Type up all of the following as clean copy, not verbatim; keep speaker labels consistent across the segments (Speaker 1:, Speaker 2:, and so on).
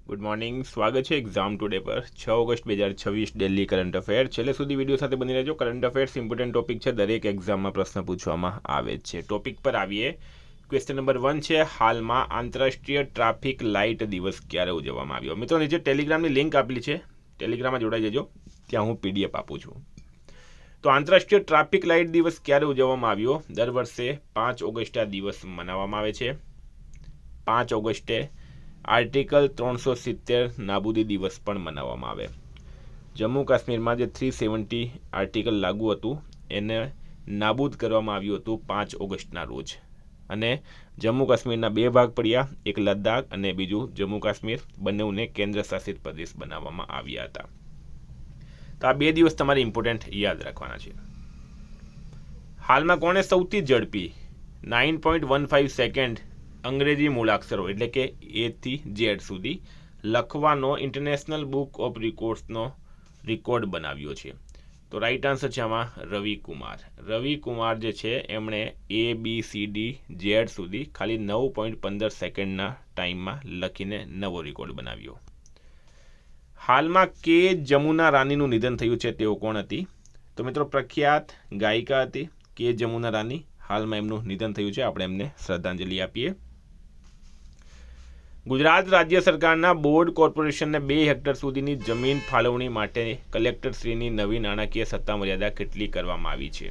Speaker 1: Good morning, સ્વાગત છે exam today પર 6 ઓગસ્ટ 2026 દિલ્હી કરંટ અફેર. છેલ્લે સુધી વિડીયો સાથે બની રહેજો. કરંટ અફેર્સ ઇમ્પોર્ટન્ટ ટોપિક છે, દરેક એક્ઝામમાં પ્રશ્ન પૂછવામાં આવે છે. ટોપિક પર આવીએ. ક્વેશ્ચન નંબર 1 છે, હાલમાં આંતરરાષ્ટ્રીય ટ્રાફિક લાઇટ દિવસ ક્યારે ઉજવવામાં આવ્યો? મિત્રો, નીચે ટેલિગ્રામની લિંક આપેલી છે, ટેલિગ્રામમાં જોડાઈ જજો, ત્યાં હું પીડીએફ આપું છું. તો આંતરરાષ્ટ્રીય ટ્રાફિક લાઇટ દિવસ ક્યારે ઉજવવામાં આવ્યો? દર વર્ષે 5 ઓગસ્ટે આ દિવસ મનાવવામાં આવે છે. 5 ઓગસ્ટે આર્ટિકલ 370 નાબૂદી દિવસ પણ મનાવવામાં આવે. જમ્મુ કાશ્મીરમાં જે 370 આર્ટિકલ લાગુ હતું એને નાબૂદ કરવામાં આવ્યું હતું 5 ઓગસ્ટના રોજ. અને જમ્મુ કાશ્મીરના બે ભાગ પડ્યા, એક લદ્દાખ અને બીજું જમ્મુ કાશ્મીર, બંનેને કેન્દ્ર શાસિત પ્રદેશ બનાવવામાં આવ્યા હતા. તો આ બે દિવસ તમારે ઇમ્પોર્ટન્ટ યાદ રાખવાના છે. હાલમાં કોણે સૌથી ઝડપી 9.15 સેકન્ડ અંગ્રેજી મૂળાક્ષરો એટલે કે એ થી ઝેડ સુધી લખવાનો ઇન્ટરનેશનલ બુક ઓફ રેકોર્ડ્સનો રેકોર્ડ બનાવ્યો છે? તો રાઈટ આન્સર છે આમાં રવિકુમાર. રવિકુમાર જે છે એમણે ABCD સુધી ખાલી 9.15 સેકન્ડના ટાઈમમાં લખીને નવો રેકોર્ડ બનાવ્યો. હાલમાં કે જમુના રાનીનું નિધન થયું છે, તેઓ કોણ હતી? તો મિત્રો, પ્રખ્યાત ગાયિકા હતી કે જમુના રાની. હાલમાં એમનું નિધન થયું છે, આપણે એમને શ્રદ્ધાંજલિ આપીએ. ગુજરાત રાજ્ય સરકારના બોર્ડ કોર્પોરેશનને 2 હેક્ટર સુધીની જમીન ફાળવણી માટે કલેક્ટરશ્રીની નવી નાણાકીય સત્તા મર્યાદા કેટલી કરવામાં આવી છે?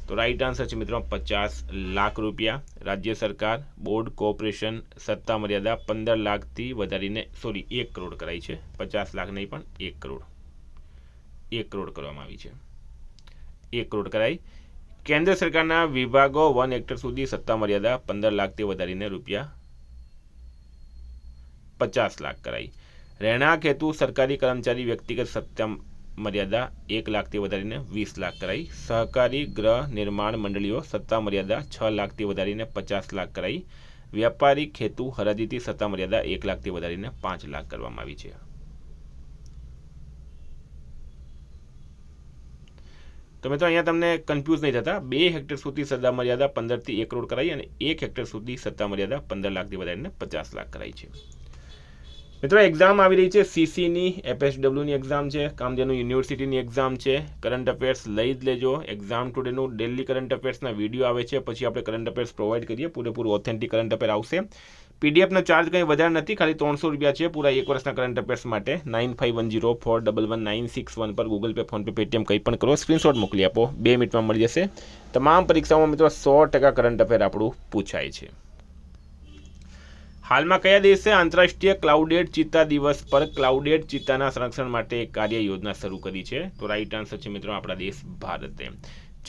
Speaker 1: તો રાઈટ આન્સર છે મિત્રો 50 લાખ રૂપિયા. રાજ્ય સરકાર બોર્ડ કોર્પોરેશન સત્તા મર્યાદા 15 લાખથી વધારીને 1 કરોડ કરાઈ છે. 50 લાખ નહીં પણ 1 કરોડ 1 કરોડ કરવામાં આવી છે. 1 કરોડ કરાઈ. કેન્દ્ર સરકારના વિભાગો 1 હેક્ટર સુધી સત્તા મર્યાદા 15 લાખથી વધારીને રૂપિયા 50 લાખ કરાઈ. રહેણાંક હેતુ સરકારી કર્મચારી વ્યક્તિગત સત્તા મર્યાદા 1 લાખથી વધારીને 20 લાખ કરાઈ. સહકારી ગૃહ નિર્માણ મંડળીઓ સત્તા મર્યાદા 6 લાખથી વધારીને 50 લાખ કરાઈ. વ્યાપારિક હેતુ હરાજીથી સત્તા મર્યાદા 1 લાખથી વધારીને 5 લાખ કરવામાં આવી છે. તો મિત્રો, અહીંયા તમને કન્ફ્યુઝ નહીં થતા. 2 હેક્ટર સુધી સત્તા મર્યાદા 15 થી 1 કરોડ કરાઈ અને 1 હેક્ટર સુધી સત્તા મર્યાદા 15 લાખથી વધારીને 50 લાખ કરાઈ છે. મિત્રો, એક્ઝામ આવી રહી છે. CCની FSWની એક્ઝામ છે, કામધેનુ યુનિવર્સિટીની એક્ઝામ છે. કરંટ અફેર્સ લઈ જ લેજો. એક્ઝામ ટુડેનું ડેલી કરંટ અફેર્સના વિડીયો આવે છે, પછી આપણે કરંટ અફેર્સ પ્રોવાઈડ કરીએ. પૂરેપૂરું ઓથેન્ટિક કરંટ અફેર આવશે. પીડીએફનો ચાર્જ કંઈ વધારે નથી, ખાલી 300 રૂપિયા છે પૂરા 1 વર્ષના કરંટ અફેર્સ માટે. 9510411961 પર ગૂગલ પે, ફોનપે, પેટીએમ કંઈ પણ કરો, સ્ક્રીનશોટ મોકલી આપો, 2 મિનિટમાં મળી જશે. તમામ પરીક્ષાઓમાં મિત્રો 100% કરંટ અફેર આપણું પૂછાય છે. હાલમાં કયા દેશે આંતરરાષ્ટ્રીય ક્લાઉડેડ ચિત્તા દિવસ પર ક્લાઉડેડ ચિત્તાના સંરક્ષણ માટે એક કાર્ય યોજના શરૂ કરી છે? તો રાઈટ આન્સર છે મિત્રો આપણા દેશ ભારતે.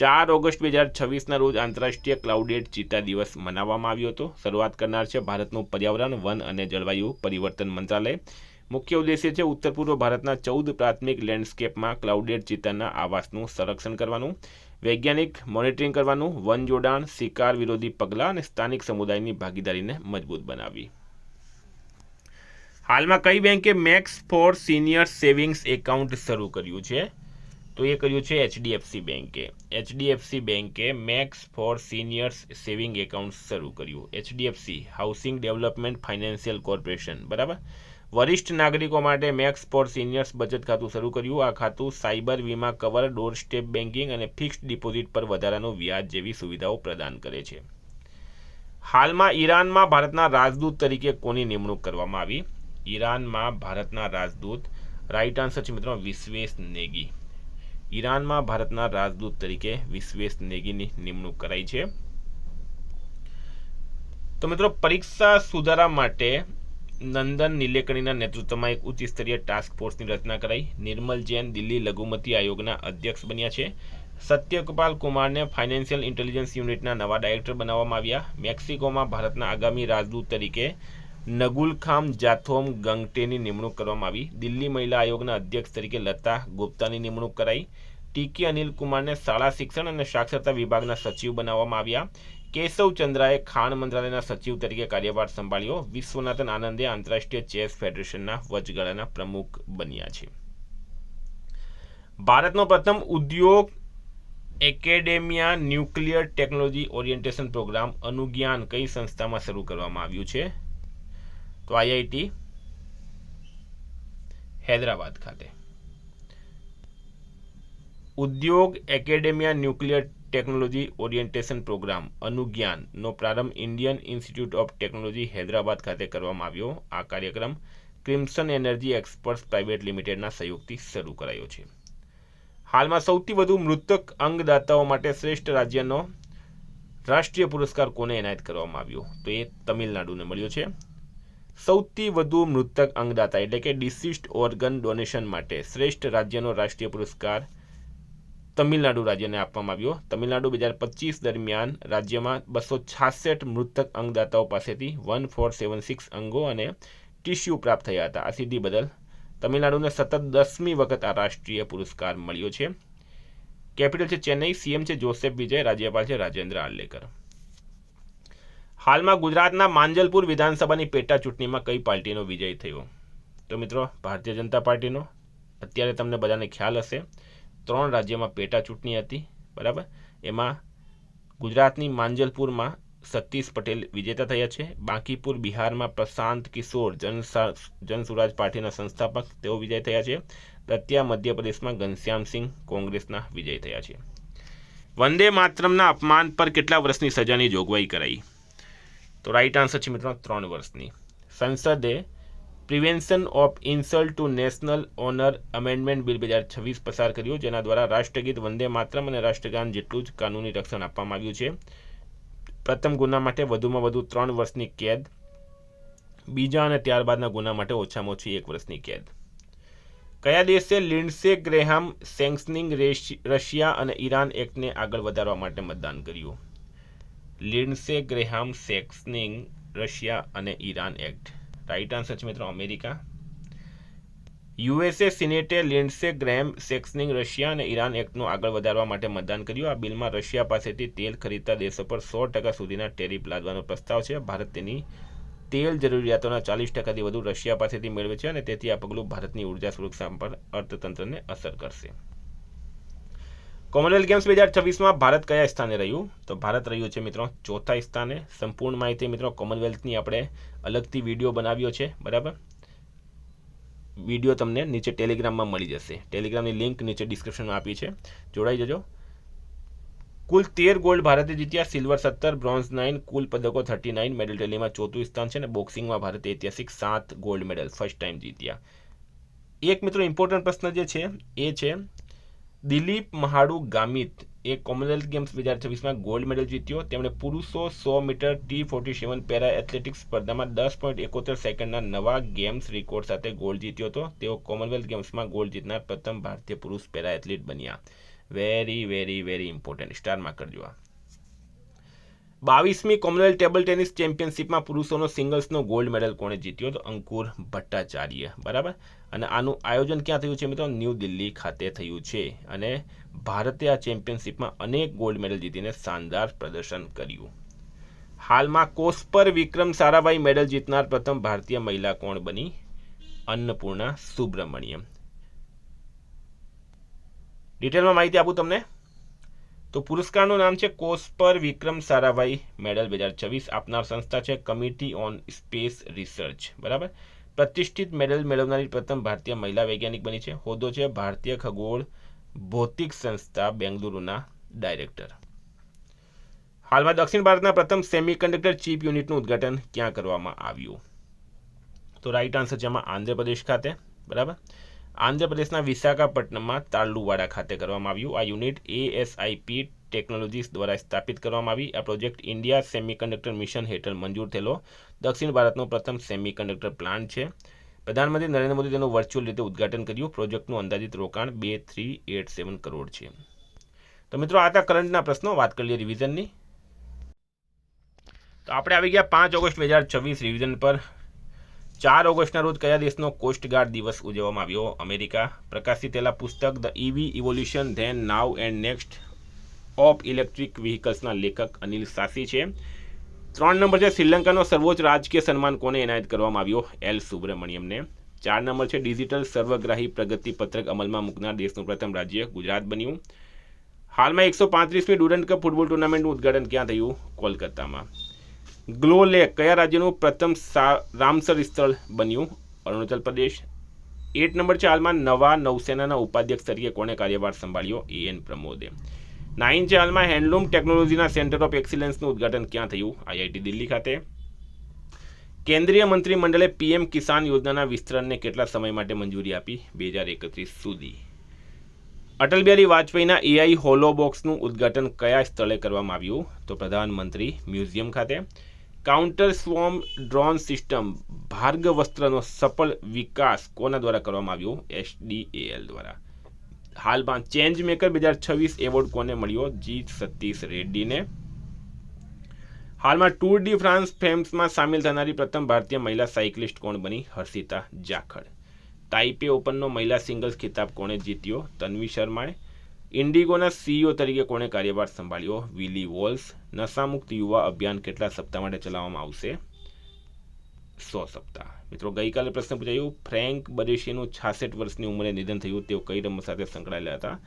Speaker 1: 4 ઓગસ્ટ 2026ના રોજ આંતરરાષ્ટ્રીય ક્લાઉડેડ ચિત્તા દિવસ મનાવવામાં આવ્યો હતો. શરૂઆત કરનાર છે ભારતનું પર્યાવરણ, વન અને જળવાયુ પરિવર્તન મંત્રાલય. મુખ્ય ઉદ્દેશ્ય છે ઉત્તર પૂર્વ ભારતના 14 પ્રાથમિક લેન્ડસ્કેપમાં ક્લાઉડેડ ચિત્તાના આવાસનું સંરક્ષણ કરવાનું, વૈજ્ઞાનિક મોનિટરિંગ કરવાનું, વન જોડાણ, શિકાર વિરોધી પગલાં અને સ્થાનિક સમુદાયની ભાગીદારીને મજબૂત બનાવવી. હાલમાં કઈ બેંકે max for senior savings account શરૂ કર્યું છે? તો એ કર્યું છે HDFC બેંકે. HDFC બેંકે max for seniors saving account શરૂ કર્યું. HDFC housing development financial corporation, બરાબર. વરિષ્ઠ નાગરિકો માટે મેક્સ ફોર સિનિયર્સ બચત ખાતું શરૂ કર્યું. આ ખાતું સાયબર વીમા કવર, ડોર સ્ટેપ બેન્કિંગ અને ફિક્સ્ડ ડિપોઝિટ પર વધારાનું વ્યાજ જેવી સુવિધાઓ પ્રદાન કરે છે. હાલમાં ઈરાનમાં ભારતના રાજદૂત તરીકે કોની નિમણૂક કરવામાં આવી? ઈરાનમાં ભારતના રાજદૂત, રાઈટ આન્સર છે મિત્રો વિશ્વેશ નેગી. ઈરાનમાં ભારતના રાજદૂત તરીકે વિશ્વેશ નેગીની નિમણૂક કરાઈ છે. તો મિત્રો, પરીક્ષા સુધારા માટે નંદન નીલેકણીના નેતૃત્વમાં એક ઉચ્ચ સ્તરીય ટાસ્ક ફોર્સની રચના કરાઈ. નિર્મલ જૈન દિલ્હી લઘુમતી આયોગના અધ્યક્ષ બન્યા છે. સત્યપાલ કુમારને ફાઇનાન્શિયલ ઇન્ટેલિજન્સ યુનિટના નવા ડાયરેક્ટર બનાવવામાં આવ્યા. મેક્સિકોમાં ભારતના આગામી રાજદૂત તરીકે નગુલખામ જાથોમ ગંગટેની નિમણૂક કરવામાં આવી. દિલ્હી મહિલા આયોગના અધ્યક્ષ તરીકે લતા ગુપ્તાની નિમણૂક કરાઈ. ટીકે અનિલ કુમારને શાળા શિક્ષણ અને સાક્ષરતા વિભાગના સચિવ બનાવવામાં આવ્યા. કેશવ ચંદ્રાએ ખાણ મંત્રાલયના સચિવ તરીકે કાર્યભાર સંભાળ્યો. વિશ્વનાથન આનંદે આંતરરાષ્ટ્રીય ચેસ ફેડરેશનના વચગાળાના પ્રમુખ બન્યા છે. ભારતનો પ્રથમ ઉદ્યોગ academia nuclear technology orientation programme અનુજ્ઞાન કઈ સંસ્થામાં શરૂ કરવામાં આવ્યું છે? તો IIT હૈદરાબાદ ખાતે. ઉદ્યોગ academia nuclear technology orientation programme અનુજ્ઞાનનો પ્રારંભ Indian institute of technology Hyderabad ખાતે કરવામાં આવ્યો. આ કાર્યક્રમ ક્રિમ્સન એનર્જી એક્સપર્ટ્સ પ્રાઇવેટ લિમિટેડના સહયોગથી શરૂ કરાયો છે. હાલમાં સૌથી વધુ મૃતક અંગદાતાઓ માટે શ્રેષ્ઠ રાજ્યનો રાષ્ટ્રીય પુરસ્કાર કોને એનાયત કરવામાં આવ્યો? તો એ તમિલનાડુને મળ્યો છે. સૌથી વધુ મૃતક અંગદાતા એટલે કે ડિસીસ્ડ ઓર્ગન ડોનેશન માટે શ્રેષ્ઠ રાજ્યનો રાષ્ટ્રીય પુરસ્કાર તમિલનાડુ રાજ્યને આપવામાં આવ્યો. તમિલનાડુ 2025 દરમિયાન રાજ્યમાં 266 મૃતક અંગદાતાઓ પાસેથી 1476 અંગો અને ટિશ્યુ પ્રાપ્ત થયા હતા. આ સિદ્ધિ બદલ તમિલનાડુને સતત 10મી વખત આ રાષ્ટ્રીય પુરસ્કાર મળ્યો છે. કેપિટલ છે ચેન્નઈ, સીએમ છે જોસેફ વિજય, રાજ્યપાલ છે રાજેન્દ્ર આર્લેકર. હાલમાં ગુજરાતના માંજલપુર વિધાનસભાની પેટા ચૂંટણીમાં કઈ પાર્ટીનો વિજય થયો? તો મિત્રો ભારતીય જનતા પાર્ટીનો. અત્યારે તમને બધાને ખ્યાલ હશે 3 રાજ્યમાં પેટા ચૂંટણી હતી, બરાબર. એમાં ગુજરાતની માંજલપુરમાં સતીશ પટેલ વિજેતા થયા છે. બાંકીપુર બિહારમાં પ્રશાંત કિશોર જનસુરાજ પાર્ટીના સંસ્થાપક તેઓ વિજય થયા છે. દતિયા મધ્યપ્રદેશમાં ઘનશ્યામસિંહ કોંગ્રેસના વિજય થયા છે. વંદે માતરમના અપમાન પર કેટલા વર્ષની સજાની જોગવાઈ કરાઈ? તો રાઈટ આન્સર છે મિત્રો 3 વર્ષની. સંસદે prevention of insult to national honour amendment bill 2026 પસાર કર્યો, જેના દ્વારા રાષ્ટ્રગીત વંદે માતરમ અને રાષ્ટ્રગાન જેટલું જ કાનૂની રક્ષણ આપવામાં આવ્યું છે. પ્રથમ ગુના માટે વધુમાં વધુ 3 વર્ષની કેદ, બીજા અને ત્યારબાદના ગુના માટે ઓછામાં ઓછી 1 વર્ષની કેદ. કયા દેશે લિન્ડસે ગ્રેહામ સેંક્શનિંગ રશિયા અને ઈરાન એક્ટને આગળ વધારવા માટે મતદાન કર્યું? લિન્ડસે ગ્રેહામ સેંક્શનિંગ રશિયા અને ઈરાન એક્ટ. રાઈટ આન્સર છે મિત્રો America. USA સિનેટે Lindsay Graham સેંક્શનિંગ Russia અને ઈરાન એક્ટનું આગળ વધારવા માટે મતદાન કર્યું. આ બિલમાં રશિયા પાસેથી તેલ ખરીદતા દેશો પર 100% સુધીના ટેરિફ લાદવાનો પ્રસ્તાવ છે. ભારત તેની તેલ જરૂરિયાતોના 40%થી વધુ રશિયા પાસેથી મેળવે છે અને તેથી આ પગલું ભારતની ઉર્જા સુરક્ષા પર અર્થતંત્રને અસર કરશે. કોમનવેલ્થ ગેમ્સ 2026માં ભારત કયા સ્થાને રહ્યું? તો ભારત રહ્યું છે મિત્રો 4થા સ્થાને. સંપૂર્ણ માહિતી મિત્રો કોમનવેલ્થની આપણે અલગથી વિડીયો બનાવ્યો છે, બરાબર. વિડીયો તમને નીચે ટેલિગ્રામમાં મળી જશે. ટેલિગ્રામની લિંક નીચે ડિસ્ક્રિપ્શનમાં આપી છે, જોડાઈ જજો. કુલ 13 ગોલ્ડ ભારતે જીત્યા, સિલ્વર 17, બ્રોન્ઝ 9, કુલ પદકો 39. મેડલ ટેલીમાં 4થું સ્થાન છે અને બોક્સિંગમાં ભારતે ઐતિહાસિક 7 ગોલ્ડ મેડલ ફર્સ્ટ ટાઈમ જીત્યા. એક મિત્રો ઇમ્પોર્ટન્ટ પ્રશ્ન જે છે એ છે દિલીપ મહાડુ ગામિત એ કોમનવેલ્થ ગેમ્સ 2026માં ગોલ્ડ મેડલ જીત્યો. તેમણે પુરુષો 100 મીટર T47 પેરા એથ્લેટિક્સ સ્પર્ધામાં 10.71 સેકન્ડના નવા ગેમ્સ રેકોર્ડ સાથે ગોલ્ડ જીત્યો હતો. તેઓ કોમનવેલ્થ ગેમ્સમાં ગોલ્ડ જીતનાર પ્રથમ ભારતીય પુરુષ પેરા એથ્લીટ બન્યા. વેરી વેરી વેરી ઇમ્પોર્ટન્ટ, સ્ટારમાં કરજો. 22મી કોમનવેલ્થ ટેબલ ટેનિસ ચેમ્પિયનશિપમાં પુરુષોનો સિંગલ્સનો ગોલ્ડ મેડલ કોણે જીત્યો? તો અંકુર ભટ્ટાચાર્ય, બરાબર. અને આનું આયોજન ક્યાં થયું છે મિત્રો? ન્યૂ દિલ્હી ખાતે થયું છે અને ભારતે આ ચેમ્પિયનશિપમાં અનેક ગોલ્ડ મેડલ જીતીને શાનદાર પ્રદર્શન કર્યું. હાલમાં કોસ્પર વિક્રમ સારાભાઈ મેડલ જીતનાર પ્રથમ ભારતીય મહિલા કોણ બની? અન્નપૂર્ણા સુબ્રમણ્યમ. ડિટેલમાં માહિતી આપું તમને તો પુરસ્કારનું નામ છે કોસ્પર વિક્રમ સારાભાઈ મેડલ 2026. આપનાર સંસ્થા છે કમિટી ઓન સ્પેસ રિસર્ચ, બરાબર. પ્રતિષ્ઠિત મેડલ મેળવનારી પ્રથમ ભારતીય મહિલા વૈજ્ઞાનિક બની છે. હોદ્દો છે ભારતીય ખગોળ ભૌતિક સંસ્થા બેંગલુરુના ડાયરેક્ટર. હાલમાં દક્ષિણ ભારતના પ્રથમ સેમિકન્ડક્ટર ચિપ યુનિટનું ઉદ્ઘાટન ક્યાં કરવામાં આવ્યું? તો રાઈટ આન્સર છે એમાં આંધ્રપ્રદેશ ખાતે, બરાબર. આંધ્રપ્રદેશના વિશાખાપટ્ટનમમાં તાલુવાડા ખાતે કરવામાં આવ્યું. આ યુનિટ ASIP ટેકનોલોજીસ દ્વારા સ્થાપિત કરવામાં આવી. આ પ્રોજેક્ટ ઇન્ડિયા સેમિકન્ડક્ટર મિશન હેઠળ મંજૂર થયેલો દક્ષિણ ભારતનો પ્રથમ સેમિકન્ડક્ટર પ્લાન્ટ છે. પ્રધાનમંત્રી નરેન્દ્ર મોદી તેનું વર્ચ્યુઅલ રીતે ઉદ્ઘાટન કર્યું. પ્રોજેક્ટનું અંદાજિત રોકાણ 2387 કરોડ છે. તો મિત્રો આ હતા કરંટના પ્રશ્નો. વાત કરી લઈએ રિવિઝનની. તો આપણે આવી ગયા 5 ઓગસ્ટ 2026 રિવિઝન પર. 4 ઓગસ્ટના રોજ કયા દેશનો કોસ્ટગાર્ડ દિવસ ઉજવવામાં આવ્યો? અમેરિકા. પ્રકાશિત થયેલા પુસ્તક the EV evolution then now and next of electric વ્હીકલ્સના લેખક અનિલ સાસી છે. 3 નંબર છે શ્રીલંકાનો સર્વોચ્ચ રાજકીય સન્માન કોને એનાયત કરવામાં આવ્યો? એલ સુબ્રમણ્યમને. 4 નંબર છે ડિજિટલ સર્વગ્રાહી પ્રગતિ પત્રક અમલમાં મૂકનાર દેશનું પ્રથમ રાજ્ય ગુજરાત બન્યું. હાલમાં 135મી ડુરન્ડ કપ ફૂટબોલ ટુર્નામેન્ટનું ઉદ્ઘાટન ક્યાં થયું? કોલકાતામાં. ગ્લો લેક કયા રાજ્યનું પ્રથમ રામસર સ્થળ બન્યું? અરુણાચલ પ્રદેશ. 8 નંબર છે, હાલમાં નવા નૌસેનાના ઉપાધ્યક્ષ તરીકે કોણે કાર્યભાર સંભાળ્યો? AN પ્રમોદે. 9 છે, હાલમાં હેન્ડલૂમ ટેકનોલોજીના સેન્ટર ઓફ એક્સિલન્સનું ઉદ્ઘાટન ક્યાં થયું? IIT દિલ્હી ખાતે. કેન્દ્રીય મંત્રીમંડળે PM કિસાન યોજનાના વિસ્તરણને કેટલા સમય માટે મંજૂરી આપી? 2031 સુધી. અટલ બિહારી વાજપેયીના AI હોલો બોક્સનું ઉદ્ઘાટન કયા સ્થળે કરવામાં આવ્યું? તો પ્રધાનમંત્રી મ્યુઝિયમ ખાતે. કાઉન્ટર સ્વોર્મ ડ્રોન સિસ્ટમ ભાર્ગવસ્ત્રનો સફળ વિકાસ કોના દ્વારા કરવામાં આવ્યો? SDAL દ્વારા. હાલમાં ચેન્જ મેકર 2026 એવોર્ડ કોને મળ્યો? G. સતીશ રેડ્ડીને. હાલમાં ટૂર ડી ફ્રાન્સ ફેમ્સમાં સામેલ થનારી પ્રથમ ભારતીય મહિલા સાયકલિસ્ટ કોણ બની? હર્ષિતા જાખડ. તાઇપે ઓપનનો મહિલા સિંગલ્સ ખિતાબ કોણે જીત્યો? તન્વી શર્માએ. ઇન્ડિગોના CEO તરીકે કોણે કાર્યભાર સંભાળ્યો? Wiley walls. નશામુક્ત યુવા અભિયાન કેટલા સપ્તાહ માટે ચલાવવામાં આવશે? 100 સપ્તાહ. મિત્રો, ગઈકાલે પ્રશ્ન પૂછાયું, ફ્રેન્ક બરેશીનું 66 વર્ષની ઉંમરે નિધન થયું, તેઓ કઈ રમત સાથે સંકળાયેલા હતા?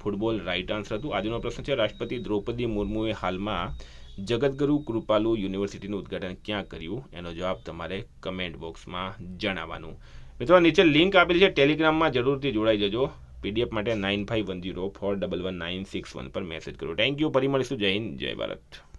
Speaker 1: ફૂટબોલ રાઇટ આન્સર હતું. આજનો પ્રશ્ન છે, રાષ્ટ્રપતિ દ્રૌપદી મુર્મુએ હાલમાં જગતગુરુ કૃપાલુ યુનિવર્સિટીનું ઉદ્ઘાટન ક્યાં કર્યું? એનો જવાબ તમારે કમેન્ટ બોક્સમાં જણાવવાનું. મિત્રો, નીચે લિંક આપેલી છે, ટેલિગ્રામમાં જરૂરથી જોડાઈ જજો. PDF માટે 9510411961 પર મેસેજ કરો. Thank you. ફરી મળીશું. જય હિન્દ, જય ભારત.